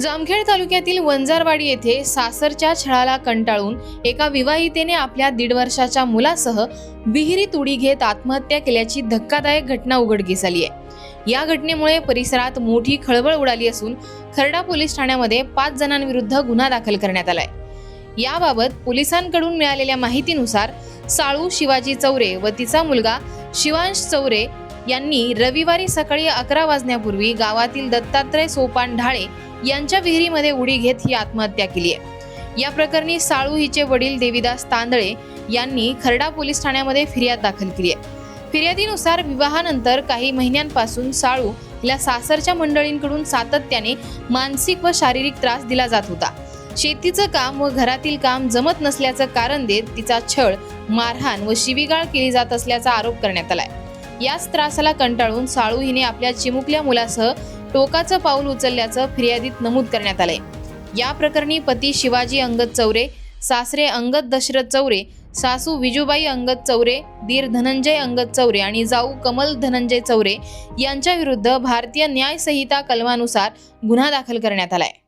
जामखेड तालुक्यातील वंजारवाडी येथे सासरच्या छळाला कंटाळून एका विवाहितेने आपल्या 1.5 वर्षाच्या मुलासह विहिरीत उडी घेत आत्महत्या केल्याची धक्कादायक घटना उघडकीस आली आहे। या घटनेमुळे परिसरात मोठी खळबळ उडाली असून खर्डा पोलीस ठाण्यामध्ये 5 जणांविरुद्ध गुन्हा दाखल करण्यात आलाय। याबाबत पोलिसांकडून मिळालेल्या माहितीनुसार साळू शिवाजी चौरे व तिचा मुलगा शिवांश चौरे यांनी रविवारी सकाळी 11 वाजण्यापूर्वी गावातील दत्तात्रय सोपान ढाळे यांच्या विहिरीमध्ये उडी घेत ही आत्महत्या केली आहे। या प्रकरणी साळू हिचे वडील देवीदास तांदळे यांनी खर्डा पोलीस ठाण्यामध्ये फिर्याद दाखल केली आहे। फिर्यादीनुसार विवाहानंतर काही महिन्यांपासून साळू हिला सासरच्या मंडळींकडून सातत्याने मानसिक व शारीरिक त्रास दिला जात होता। शेतीचं काम व घरातील काम जमत नसल्याचं कारण देत तिचा छळ, मारहाण व शिवीगाळ केली जात असल्याचा आरोप करण्यात आलाय। याच त्रासाला कंटाळून साळू हिने आपल्या चिमुकल्या मुलासह टोकाचं पाऊल उचलल्याचं फिर्यादीत नमूद करण्यात आलंय। या प्रकरणी पती शिवाजी अंगद चौरे, सासरे अंगद दशरथ चौरे, सासू विजूबाई अंगद चौरे, दीर धनंजय अंगद चौरे आणि जाऊ कमल धनंजय चौरे यांच्या विरुद्ध भारतीय न्याय संहिता कलमानुसार गुन्हा दाखल करण्यात आलाय।